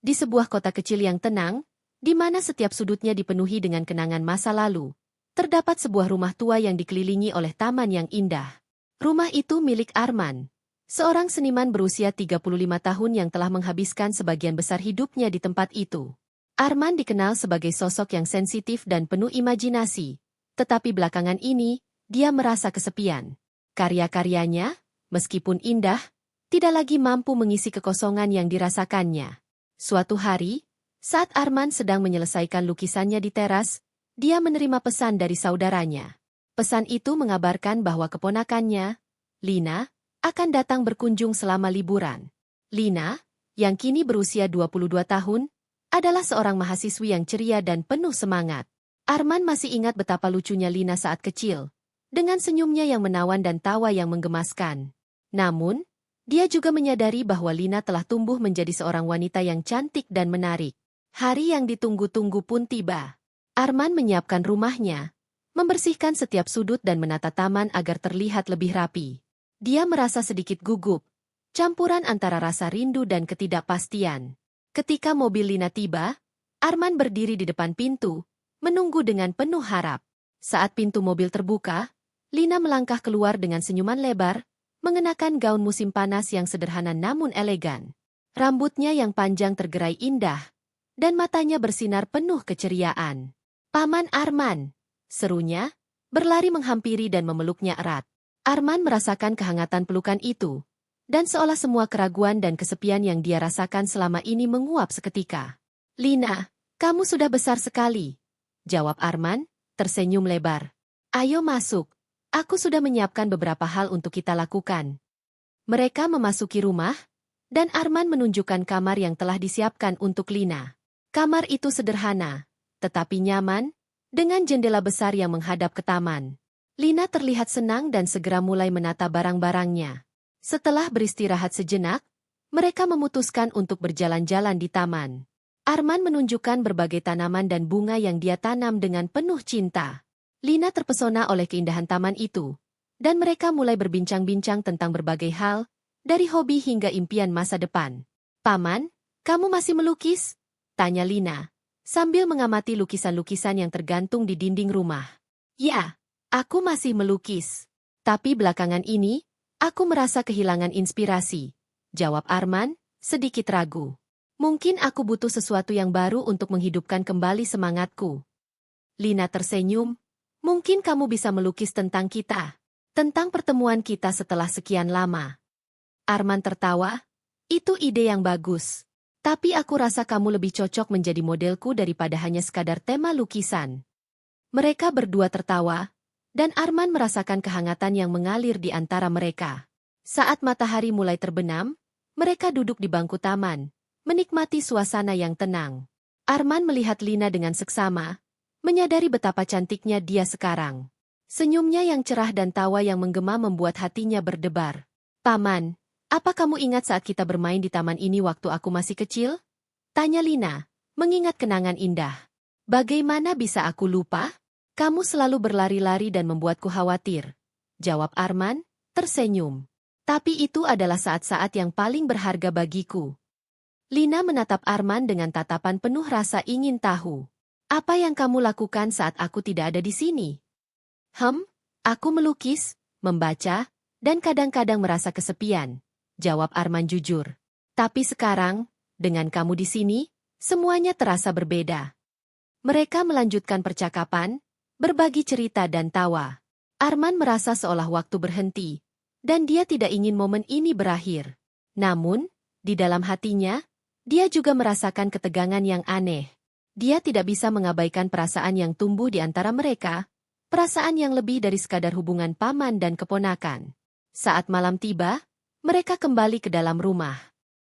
Di sebuah kota kecil yang tenang, di mana setiap sudutnya dipenuhi dengan kenangan masa lalu, terdapat sebuah rumah tua yang dikelilingi oleh taman yang indah. Rumah itu milik Arman, seorang seniman berusia 35 tahun yang telah menghabiskan sebagian besar hidupnya di tempat itu. Arman dikenal sebagai sosok yang sensitif dan penuh imajinasi, tetapi belakangan ini, dia merasa kesepian. Karya-karyanya, meskipun indah, tidak lagi mampu mengisi kekosongan yang dirasakannya. Suatu hari, saat Arman sedang menyelesaikan lukisannya di teras, dia menerima pesan dari saudaranya. Pesan itu mengabarkan bahwa keponakannya, Lina, akan datang berkunjung selama liburan. Lina, yang kini berusia 22 tahun, adalah seorang mahasiswi yang ceria dan penuh semangat. Arman masih ingat betapa lucunya Lina saat kecil, dengan senyumnya yang menawan dan tawa yang menggemaskan. Namun, dia juga menyadari bahwa Lina telah tumbuh menjadi seorang wanita yang cantik dan menarik. Hari yang ditunggu-tunggu pun tiba. Arman menyiapkan rumahnya, membersihkan setiap sudut dan menata taman agar terlihat lebih rapi. Dia merasa sedikit gugup, campuran antara rasa rindu dan ketidakpastian. Ketika mobil Lina tiba, Arman berdiri di depan pintu, menunggu dengan penuh harap. Saat pintu mobil terbuka, Lina melangkah keluar dengan senyuman lebar, mengenakan gaun musim panas yang sederhana namun elegan. Rambutnya yang panjang tergerai indah, dan matanya bersinar penuh keceriaan. "Paman Arman," serunya, berlari menghampiri dan memeluknya erat. Arman merasakan kehangatan pelukan itu, dan seolah semua keraguan dan kesepian yang dia rasakan selama ini menguap seketika. "Lina, kamu sudah besar sekali," jawab Arman, tersenyum lebar. "Ayo masuk. Aku sudah menyiapkan beberapa hal untuk kita lakukan." Mereka memasuki rumah, dan Arman menunjukkan kamar yang telah disiapkan untuk Lina. Kamar itu sederhana, tetapi nyaman, dengan jendela besar yang menghadap ke taman. Lina terlihat senang dan segera mulai menata barang-barangnya. Setelah beristirahat sejenak, mereka memutuskan untuk berjalan-jalan di taman. Arman menunjukkan berbagai tanaman dan bunga yang dia tanam dengan penuh cinta. Lina terpesona oleh keindahan taman itu, dan mereka mulai berbincang-bincang tentang berbagai hal, dari hobi hingga impian masa depan. "Paman, kamu masih melukis?" tanya Lina, sambil mengamati lukisan-lukisan yang tergantung di dinding rumah. "Ya, aku masih melukis. Tapi belakangan ini, aku merasa kehilangan inspirasi," jawab Arman, sedikit ragu. "Mungkin aku butuh sesuatu yang baru untuk menghidupkan kembali semangatku." Lina tersenyum. "Mungkin kamu bisa melukis tentang kita. Tentang pertemuan kita setelah sekian lama." Arman tertawa. "Itu ide yang bagus. Tapi aku rasa kamu lebih cocok menjadi modelku daripada hanya sekadar tema lukisan." Mereka berdua tertawa, dan Arman merasakan kehangatan yang mengalir di antara mereka. Saat matahari mulai terbenam, mereka duduk di bangku taman, menikmati suasana yang tenang. Arman melihat Lina dengan seksama, menyadari betapa cantiknya dia sekarang. Senyumnya yang cerah dan tawa yang menggema membuat hatinya berdebar. "Paman, apa kamu ingat saat kita bermain di taman ini waktu aku masih kecil?" tanya Lina, mengingat kenangan indah. "Bagaimana bisa aku lupa? Kamu selalu berlari-lari dan membuatku khawatir," jawab Arman, tersenyum. "Tapi itu adalah saat-saat yang paling berharga bagiku." Lina menatap Arman dengan tatapan penuh rasa ingin tahu. "Apa yang kamu lakukan saat aku tidak ada di sini?" Aku melukis, membaca, dan kadang-kadang merasa kesepian," jawab Arman jujur. "Tapi sekarang, dengan kamu di sini, semuanya terasa berbeda." Mereka melanjutkan percakapan, berbagi cerita dan tawa. Arman merasa seolah waktu berhenti, dan dia tidak ingin momen ini berakhir. Namun, di dalam hatinya, dia juga merasakan ketegangan yang aneh. Dia tidak bisa mengabaikan perasaan yang tumbuh di antara mereka, perasaan yang lebih dari sekadar hubungan paman dan keponakan. Saat malam tiba, mereka kembali ke dalam rumah.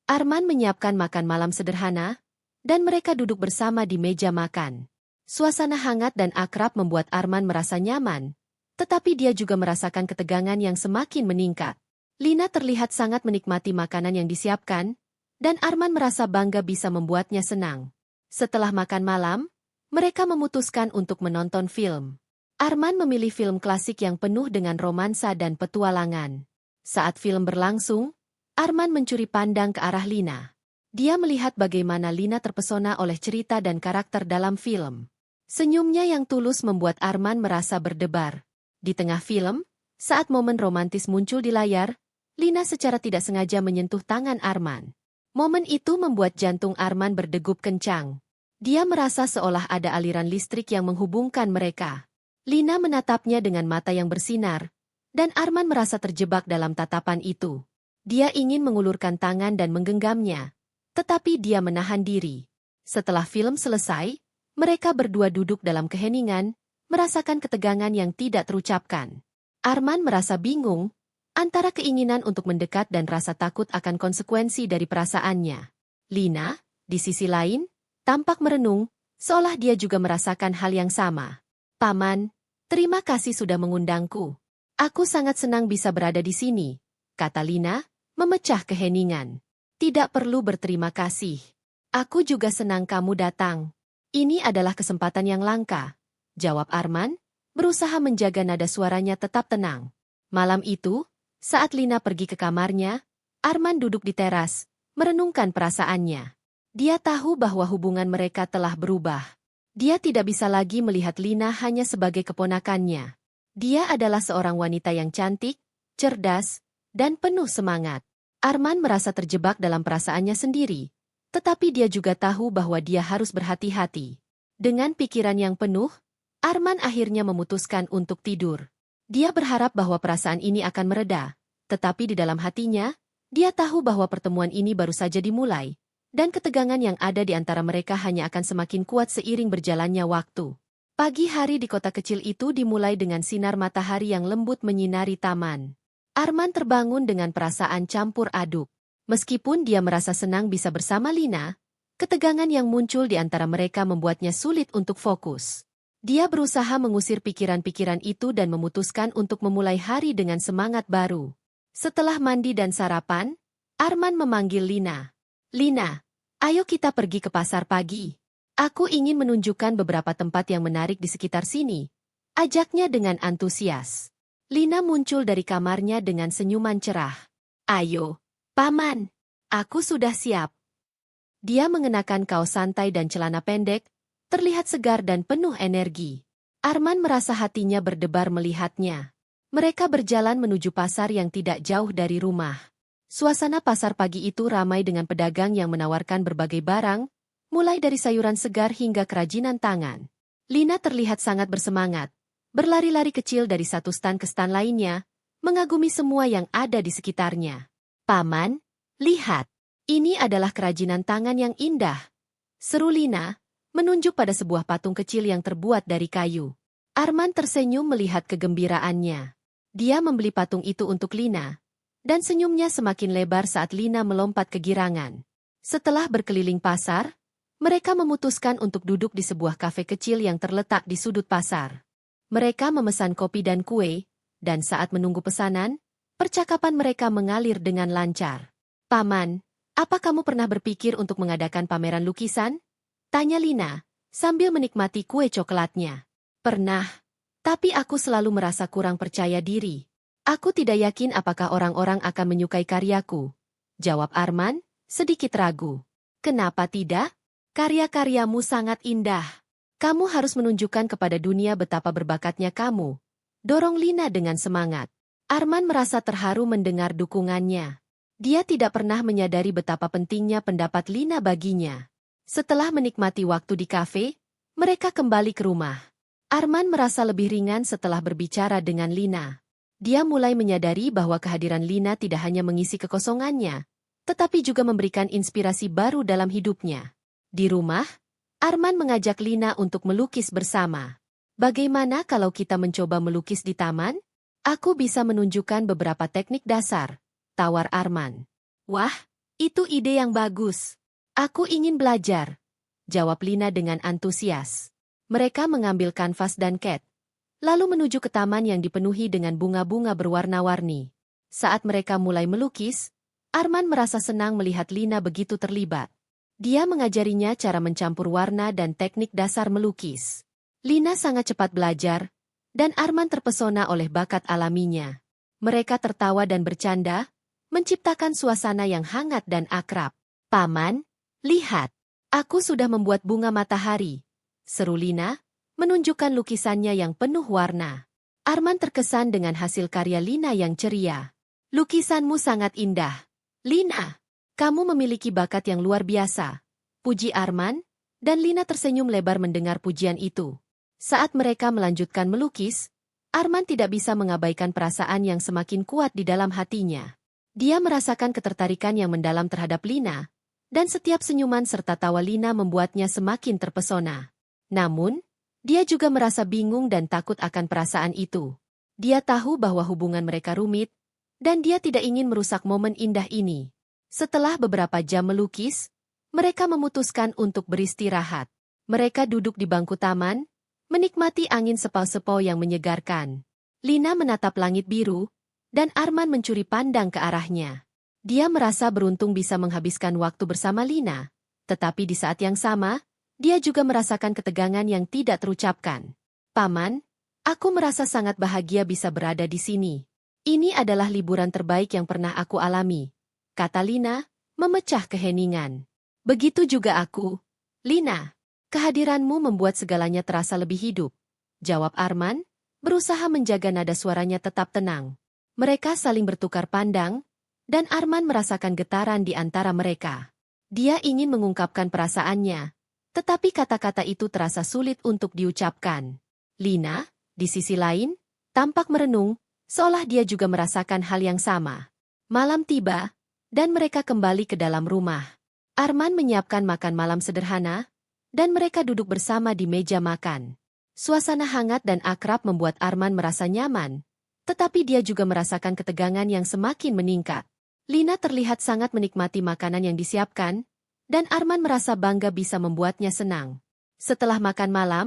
Arman menyiapkan makan malam sederhana, dan mereka duduk bersama di meja makan. Suasana hangat dan akrab membuat Arman merasa nyaman, tetapi dia juga merasakan ketegangan yang semakin meningkat. Lina terlihat sangat menikmati makanan yang disiapkan, dan Arman merasa bangga bisa membuatnya senang. Setelah makan malam, mereka memutuskan untuk menonton film. Arman memilih film klasik yang penuh dengan romansa dan petualangan. Saat film berlangsung, Arman mencuri pandang ke arah Lina. Dia melihat bagaimana Lina terpesona oleh cerita dan karakter dalam film. Senyumnya yang tulus membuat Arman merasa berdebar. Di tengah film, saat momen romantis muncul di layar, Lina secara tidak sengaja menyentuh tangan Arman. Momen itu membuat jantung Arman berdegup kencang. Dia merasa seolah ada aliran listrik yang menghubungkan mereka. Lina menatapnya dengan mata yang bersinar, dan Arman merasa terjebak dalam tatapan itu. Dia ingin mengulurkan tangan dan menggenggamnya, tetapi dia menahan diri. Setelah film selesai, mereka berdua duduk dalam keheningan, merasakan ketegangan yang tidak terucapkan. Arman merasa bingung, antara keinginan untuk mendekat dan rasa takut akan konsekuensi dari perasaannya. Lina, di sisi lain, tampak merenung, seolah dia juga merasakan hal yang sama. Paman, terima kasih sudah mengundangku. Aku sangat senang bisa berada di sini, kata Lina, memecah keheningan. Tidak perlu berterima kasih. Aku juga senang kamu datang. Ini adalah kesempatan yang langka, jawab Arman, berusaha menjaga nada suaranya tetap tenang. Malam itu, saat Lina pergi ke kamarnya, Arman duduk di teras, merenungkan perasaannya. Dia tahu bahwa hubungan mereka telah berubah. Dia tidak bisa lagi melihat Lina hanya sebagai keponakannya. Dia adalah seorang wanita yang cantik, cerdas, dan penuh semangat. Arman merasa terjebak dalam perasaannya sendiri, tetapi dia juga tahu bahwa dia harus berhati-hati. Dengan pikiran yang penuh, Arman akhirnya memutuskan untuk tidur. Dia berharap bahwa perasaan ini akan mereda, tetapi di dalam hatinya, dia tahu bahwa pertemuan ini baru saja dimulai, dan ketegangan yang ada di antara mereka hanya akan semakin kuat seiring berjalannya waktu. Pagi hari di kota kecil itu dimulai dengan sinar matahari yang lembut menyinari taman. Arman terbangun dengan perasaan campur aduk. Meskipun dia merasa senang bisa bersama Lina, ketegangan yang muncul di antara mereka membuatnya sulit untuk fokus. Dia berusaha mengusir pikiran-pikiran itu dan memutuskan untuk memulai hari dengan semangat baru. Setelah mandi dan sarapan, Arman memanggil Lina. Lina, ayo kita pergi ke pasar pagi. Aku ingin menunjukkan beberapa tempat yang menarik di sekitar sini. Ajaknya dengan antusias. Lina muncul dari kamarnya dengan senyuman cerah. Ayo, Paman, aku sudah siap. Dia mengenakan kaos santai dan celana pendek, terlihat segar dan penuh energi. Arman merasa hatinya berdebar melihatnya. Mereka berjalan menuju pasar yang tidak jauh dari rumah. Suasana pasar pagi itu ramai dengan pedagang yang menawarkan berbagai barang, mulai dari sayuran segar hingga kerajinan tangan. Lina terlihat sangat bersemangat, berlari-lari kecil dari satu stan ke stan lainnya, mengagumi semua yang ada di sekitarnya. Paman, lihat, ini adalah kerajinan tangan yang indah. Seru Lina, menunjuk pada sebuah patung kecil yang terbuat dari kayu. Arman tersenyum melihat kegembiraannya. Dia membeli patung itu untuk Lina, dan senyumnya semakin lebar saat Lina melompat kegirangan. Setelah berkeliling pasar, mereka memutuskan untuk duduk di sebuah kafe kecil yang terletak di sudut pasar. Mereka memesan kopi dan kue, dan saat menunggu pesanan, percakapan mereka mengalir dengan lancar. Paman, apa kamu pernah berpikir untuk mengadakan pameran lukisan? Tanya Lina, sambil menikmati kue coklatnya. Pernah, tapi aku selalu merasa kurang percaya diri. Aku tidak yakin apakah orang-orang akan menyukai karyaku. Jawab Arman, sedikit ragu. Kenapa tidak? Karya-karyamu sangat indah. Kamu harus menunjukkan kepada dunia betapa berbakatnya kamu. Dorong Lina dengan semangat. Arman merasa terharu mendengar dukungannya. Dia tidak pernah menyadari betapa pentingnya pendapat Lina baginya. Setelah menikmati waktu di kafe, mereka kembali ke rumah. Arman merasa lebih ringan setelah berbicara dengan Lina. Dia mulai menyadari bahwa kehadiran Lina tidak hanya mengisi kekosongannya, tetapi juga memberikan inspirasi baru dalam hidupnya. Di rumah, Arman mengajak Lina untuk melukis bersama. Bagaimana kalau kita mencoba melukis di taman? Aku bisa menunjukkan beberapa teknik dasar, tawar Arman. Wah, itu ide yang bagus. Aku ingin belajar, jawab Lina dengan antusias. Mereka mengambil kanvas dan cat, lalu menuju ke taman yang dipenuhi dengan bunga-bunga berwarna-warni. Saat mereka mulai melukis, Arman merasa senang melihat Lina begitu terlibat. Dia mengajarinya cara mencampur warna dan teknik dasar melukis. Lina sangat cepat belajar, dan Arman terpesona oleh bakat alaminya. Mereka tertawa dan bercanda, menciptakan suasana yang hangat dan akrab. Paman, Lihat, aku sudah membuat bunga matahari, seru Lina, menunjukkan lukisannya yang penuh warna. Arman terkesan dengan hasil karya Lina yang ceria. Lukisanmu sangat indah. Lina, kamu memiliki bakat yang luar biasa. Puji Arman, dan Lina tersenyum lebar mendengar pujian itu. Saat mereka melanjutkan melukis, Arman tidak bisa mengabaikan perasaan yang semakin kuat di dalam hatinya. Dia merasakan ketertarikan yang mendalam terhadap Lina, dan setiap senyuman serta tawa Lina membuatnya semakin terpesona. Namun, dia juga merasa bingung dan takut akan perasaan itu. Dia tahu bahwa hubungan mereka rumit, dan dia tidak ingin merusak momen indah ini. Setelah beberapa jam melukis, mereka memutuskan untuk beristirahat. Mereka duduk di bangku taman, menikmati angin sepau-sepau yang menyegarkan. Lina menatap langit biru, dan Arman mencuri pandang ke arahnya. Dia merasa beruntung bisa menghabiskan waktu bersama Lina, tetapi di saat yang sama, dia juga merasakan ketegangan yang tidak terucapkan. Paman, aku merasa sangat bahagia bisa berada di sini. Ini adalah liburan terbaik yang pernah aku alami, kata Lina, memecah keheningan. Begitu juga aku. Lina, kehadiranmu membuat segalanya terasa lebih hidup, jawab Arman, berusaha menjaga nada suaranya tetap tenang. Mereka saling bertukar pandang, dan Arman merasakan getaran di antara mereka. Dia ingin mengungkapkan perasaannya, tetapi kata-kata itu terasa sulit untuk diucapkan. Lina, di sisi lain, tampak merenung, seolah dia juga merasakan hal yang sama. Malam tiba, dan mereka kembali ke dalam rumah. Arman menyiapkan makan malam sederhana, dan mereka duduk bersama di meja makan. Suasana hangat dan akrab membuat Arman merasa nyaman, tetapi dia juga merasakan ketegangan yang semakin meningkat. Lina terlihat sangat menikmati makanan yang disiapkan, dan Arman merasa bangga bisa membuatnya senang. Setelah makan malam,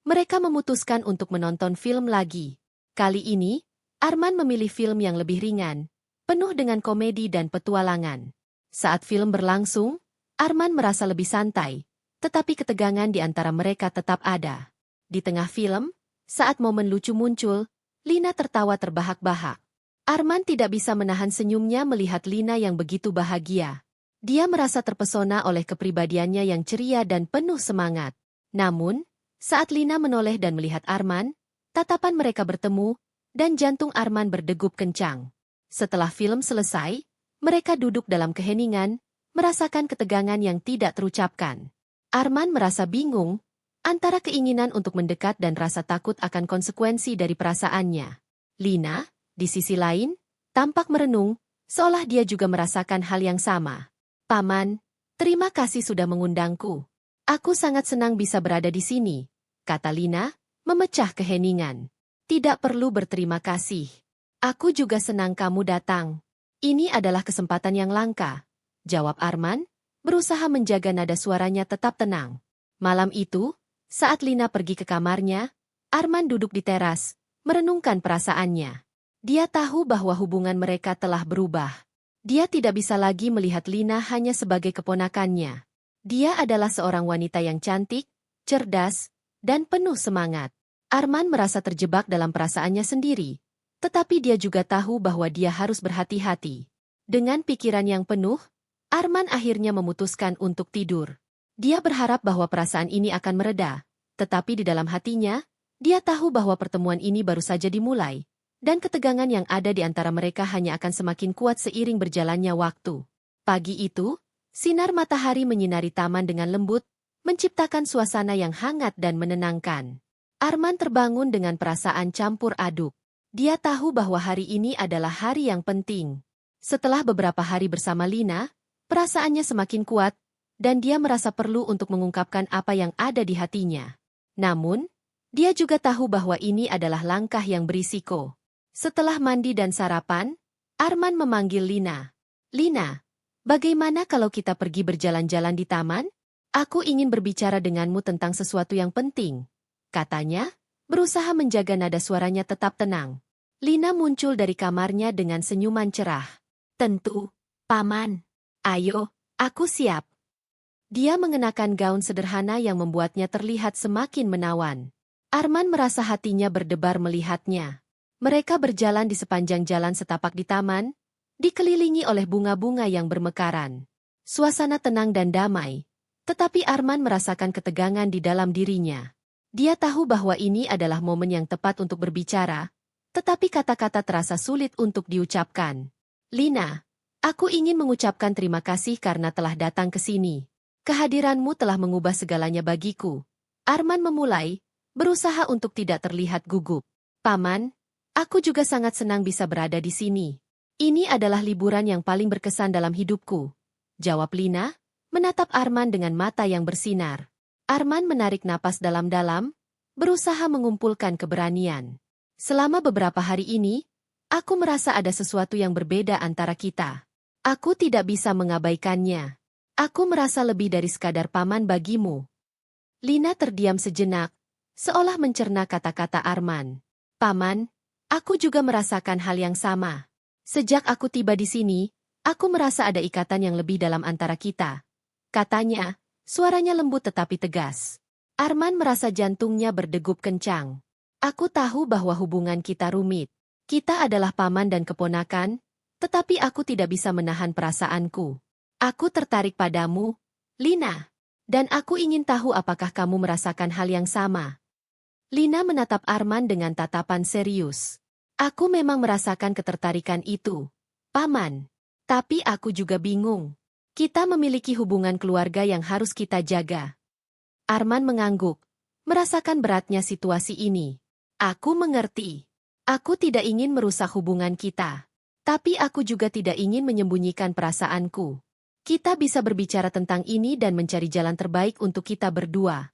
mereka memutuskan untuk menonton film lagi. Kali ini, Arman memilih film yang lebih ringan, penuh dengan komedi dan petualangan. Saat film berlangsung, Arman merasa lebih santai, tetapi ketegangan di antara mereka tetap ada. Di tengah film, saat momen lucu muncul, Lina tertawa terbahak-bahak. Arman tidak bisa menahan senyumnya melihat Lina yang begitu bahagia. Dia merasa terpesona oleh kepribadiannya yang ceria dan penuh semangat. Namun, saat Lina menoleh dan melihat Arman, tatapan mereka bertemu, dan jantung Arman berdegup kencang. Setelah film selesai, mereka duduk dalam keheningan, merasakan ketegangan yang tidak terucapkan. Arman merasa bingung, antara keinginan untuk mendekat dan rasa takut akan konsekuensi dari perasaannya. Lina, di sisi lain, tampak merenung, seolah dia juga merasakan hal yang sama. Paman, terima kasih sudah mengundangku. Aku sangat senang bisa berada di sini, kata Lina, memecah keheningan. Tidak perlu berterima kasih. Aku juga senang kamu datang. Ini adalah kesempatan yang langka, jawab Arman, berusaha menjaga nada suaranya tetap tenang. Malam itu, saat Lina pergi ke kamarnya, Arman duduk di teras, merenungkan perasaannya. Dia tahu bahwa hubungan mereka telah berubah. Dia tidak bisa lagi melihat Lina hanya sebagai keponakannya. Dia adalah seorang wanita yang cantik, cerdas, dan penuh semangat. Arman merasa terjebak dalam perasaannya sendiri, tetapi dia juga tahu bahwa dia harus berhati-hati. Dengan pikiran yang penuh, Arman akhirnya memutuskan untuk tidur. Dia berharap bahwa perasaan ini akan mereda, tetapi di dalam hatinya, dia tahu bahwa pertemuan ini baru saja dimulai, dan ketegangan yang ada di antara mereka hanya akan semakin kuat seiring berjalannya waktu. Pagi itu, sinar matahari menyinari taman dengan lembut, menciptakan suasana yang hangat dan menenangkan. Arman terbangun dengan perasaan campur aduk. Dia tahu bahwa hari ini adalah hari yang penting. Setelah beberapa hari bersama Lina, perasaannya semakin kuat, dan dia merasa perlu untuk mengungkapkan apa yang ada di hatinya. Namun, dia juga tahu bahwa ini adalah langkah yang berisiko. Setelah mandi dan sarapan, Arman memanggil Lina. Lina, bagaimana kalau kita pergi berjalan-jalan di taman? Aku ingin berbicara denganmu tentang sesuatu yang penting, katanya, berusaha menjaga nada suaranya tetap tenang. Lina muncul dari kamarnya dengan senyuman cerah. Tentu, Paman. Ayo, aku siap. Dia mengenakan gaun sederhana yang membuatnya terlihat semakin menawan. Arman merasa hatinya berdebar melihatnya. Mereka berjalan di sepanjang jalan setapak di taman, dikelilingi oleh bunga-bunga yang bermekaran. Suasana tenang dan damai. Tetapi Arman merasakan ketegangan di dalam dirinya. Dia tahu bahwa ini adalah momen yang tepat untuk berbicara, tetapi kata-kata terasa sulit untuk diucapkan. Lina, aku ingin mengucapkan terima kasih karena telah datang ke sini. Kehadiranmu telah mengubah segalanya bagiku. Arman memulai, berusaha untuk tidak terlihat gugup. Paman, aku juga sangat senang bisa berada di sini. Ini adalah liburan yang paling berkesan dalam hidupku. Jawab Lina, menatap Arman dengan mata yang bersinar. Arman menarik napas dalam-dalam, berusaha mengumpulkan keberanian. Selama beberapa hari ini, aku merasa ada sesuatu yang berbeda antara kita. Aku tidak bisa mengabaikannya. Aku merasa lebih dari sekadar paman bagimu. Lina terdiam sejenak, seolah mencerna kata-kata Arman. Paman, aku juga merasakan hal yang sama. Sejak aku tiba di sini, aku merasa ada ikatan yang lebih dalam antara kita. Katanya, suaranya lembut tetapi tegas. Arman merasa jantungnya berdegup kencang. Aku tahu bahwa hubungan kita rumit. Kita adalah paman dan keponakan, tetapi aku tidak bisa menahan perasaanku. Aku tertarik padamu, Lina. Dan aku ingin tahu apakah kamu merasakan hal yang sama. Lina menatap Arman dengan tatapan serius. Aku memang merasakan ketertarikan itu, paman. Tapi aku juga bingung. Kita memiliki hubungan keluarga yang harus kita jaga. Arman mengangguk, merasakan beratnya situasi ini. Aku mengerti. Aku tidak ingin merusak hubungan kita. Tapi aku juga tidak ingin menyembunyikan perasaanku. Kita bisa berbicara tentang ini dan mencari jalan terbaik untuk kita berdua.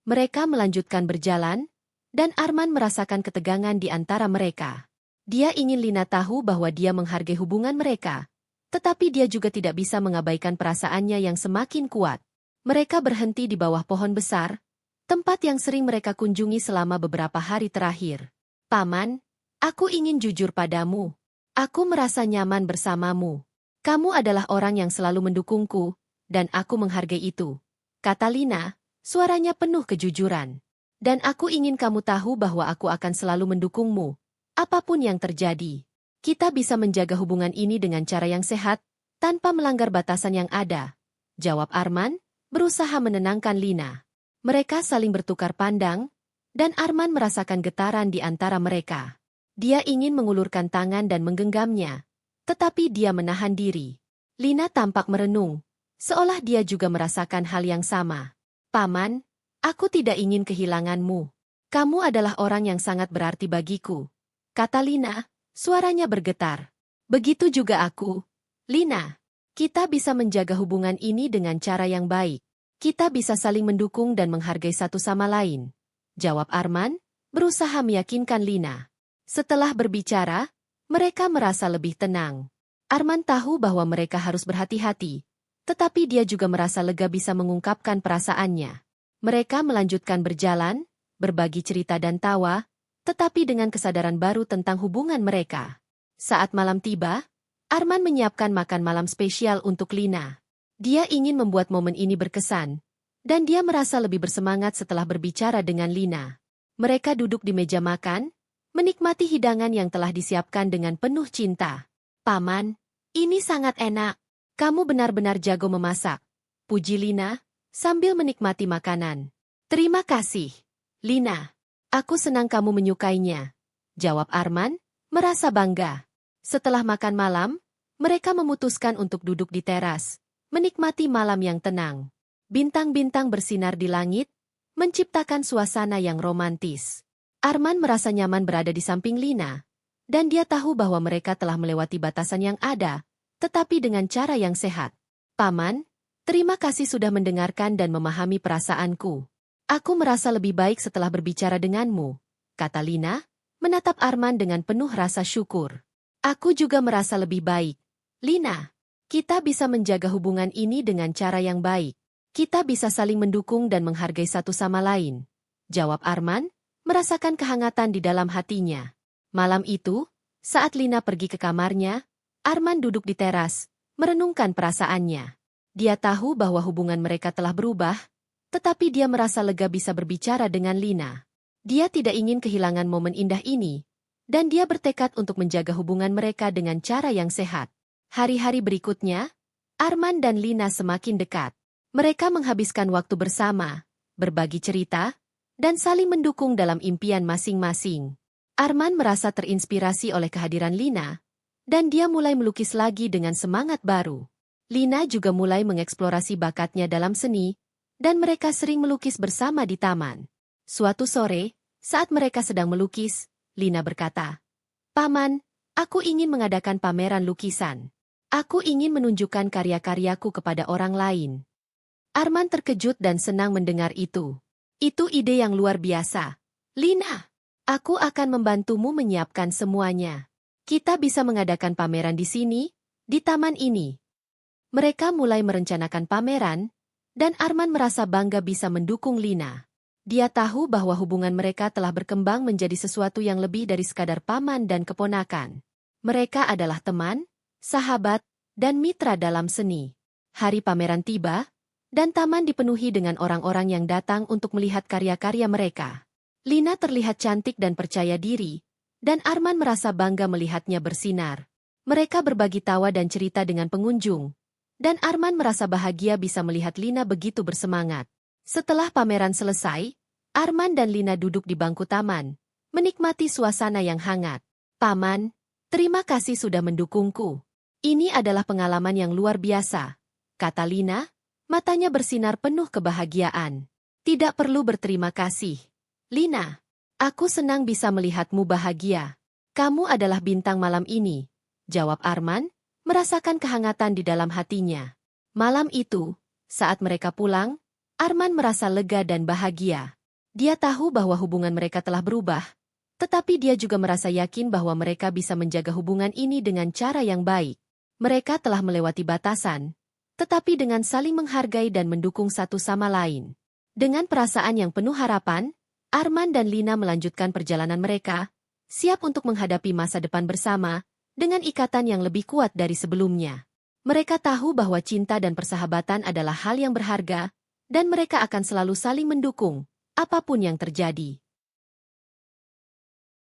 Mereka melanjutkan berjalan, dan Arman merasakan ketegangan di antara mereka. Dia ingin Lina tahu bahwa dia menghargai hubungan mereka. Tetapi dia juga tidak bisa mengabaikan perasaannya yang semakin kuat. Mereka berhenti di bawah pohon besar, tempat yang sering mereka kunjungi selama beberapa hari terakhir. Paman, aku ingin jujur padamu. Aku merasa nyaman bersamamu. Kamu adalah orang yang selalu mendukungku, dan aku menghargai itu. Kata Lina, suaranya penuh kejujuran. Dan aku ingin kamu tahu bahwa aku akan selalu mendukungmu, apapun yang terjadi. Kita bisa menjaga hubungan ini dengan cara yang sehat, tanpa melanggar batasan yang ada. Jawab Arman, berusaha menenangkan Lina. Mereka saling bertukar pandang, dan Arman merasakan getaran di antara mereka. Dia ingin mengulurkan tangan dan menggenggamnya, tetapi dia menahan diri. Lina tampak merenung, seolah dia juga merasakan hal yang sama. Paman, aku tidak ingin kehilanganmu. Kamu adalah orang yang sangat berarti bagiku. Kata Lina, suaranya bergetar. Begitu juga aku. Lina, kita bisa menjaga hubungan ini dengan cara yang baik. Kita bisa saling mendukung dan menghargai satu sama lain. Jawab Arman, berusaha meyakinkan Lina. Setelah berbicara, mereka merasa lebih tenang. Arman tahu bahwa mereka harus berhati-hati, tetapi dia juga merasa lega bisa mengungkapkan perasaannya. Mereka melanjutkan berjalan, berbagi cerita dan tawa, tetapi dengan kesadaran baru tentang hubungan mereka. Saat malam tiba, Arman menyiapkan makan malam spesial untuk Lina. Dia ingin membuat momen ini berkesan, dan dia merasa lebih bersemangat setelah berbicara dengan Lina. Mereka duduk di meja makan, menikmati hidangan yang telah disiapkan dengan penuh cinta. Paman, ini sangat enak. Kamu benar-benar jago memasak, puji Lina, sambil menikmati makanan. Terima kasih, Lina. Aku senang kamu menyukainya. Jawab Arman, merasa bangga. Setelah makan malam, mereka memutuskan untuk duduk di teras, menikmati malam yang tenang. Bintang-bintang bersinar di langit, menciptakan suasana yang romantis. Arman merasa nyaman berada di samping Lina, dan dia tahu bahwa mereka telah melewati batasan yang ada, tetapi dengan cara yang sehat. Paman, terima kasih sudah mendengarkan dan memahami perasaanku. Aku merasa lebih baik setelah berbicara denganmu, kata Lina, menatap Arman dengan penuh rasa syukur. Aku juga merasa lebih baik. Lina, kita bisa menjaga hubungan ini dengan cara yang baik. Kita bisa saling mendukung dan menghargai satu sama lain. Jawab Arman, merasakan kehangatan di dalam hatinya. Malam itu, saat Lina pergi ke kamarnya, Arman duduk di teras, merenungkan perasaannya. Dia tahu bahwa hubungan mereka telah berubah, tetapi dia merasa lega bisa berbicara dengan Lina. Dia tidak ingin kehilangan momen indah ini, dan dia bertekad untuk menjaga hubungan mereka dengan cara yang sehat. Hari-hari berikutnya, Arman dan Lina semakin dekat. Mereka menghabiskan waktu bersama, berbagi cerita, dan saling mendukung dalam impian masing-masing. Arman merasa terinspirasi oleh kehadiran Lina, dan dia mulai melukis lagi dengan semangat baru. Lina juga mulai mengeksplorasi bakatnya dalam seni, dan mereka sering melukis bersama di taman. Suatu sore, saat mereka sedang melukis, Lina berkata, "Paman, aku ingin mengadakan pameran lukisan. Aku ingin menunjukkan karya-karyaku kepada orang lain." Arman terkejut dan senang mendengar itu. "Itu ide yang luar biasa. Lina, aku akan membantumu menyiapkan semuanya. Kita bisa mengadakan pameran di sini, di taman ini." Mereka mulai merencanakan pameran, dan Arman merasa bangga bisa mendukung Lina. Dia tahu bahwa hubungan mereka telah berkembang menjadi sesuatu yang lebih dari sekadar paman dan keponakan. Mereka adalah teman, sahabat, dan mitra dalam seni. Hari pameran tiba, dan taman dipenuhi dengan orang-orang yang datang untuk melihat karya-karya mereka. Lina terlihat cantik dan percaya diri, dan Arman merasa bangga melihatnya bersinar. Mereka berbagi tawa dan cerita dengan pengunjung, dan Arman merasa bahagia bisa melihat Lina begitu bersemangat. Setelah pameran selesai, Arman dan Lina duduk di bangku taman, menikmati suasana yang hangat. "Paman, terima kasih sudah mendukungku. Ini adalah pengalaman yang luar biasa," kata Lina, matanya bersinar penuh kebahagiaan. "Tidak perlu berterima kasih, Lina. Aku senang bisa melihatmu bahagia. Kamu adalah bintang malam ini," jawab Arman, merasakan kehangatan di dalam hatinya. Malam itu, saat mereka pulang, Arman merasa lega dan bahagia. Dia tahu bahwa hubungan mereka telah berubah, tetapi dia juga merasa yakin bahwa mereka bisa menjaga hubungan ini dengan cara yang baik. Mereka telah melewati batasan, tetapi dengan saling menghargai dan mendukung satu sama lain. Dengan perasaan yang penuh harapan, Arman dan Lina melanjutkan perjalanan mereka, siap untuk menghadapi masa depan bersama, dengan ikatan yang lebih kuat dari sebelumnya. Mereka tahu bahwa cinta dan persahabatan adalah hal yang berharga, dan mereka akan selalu saling mendukung, apapun yang terjadi.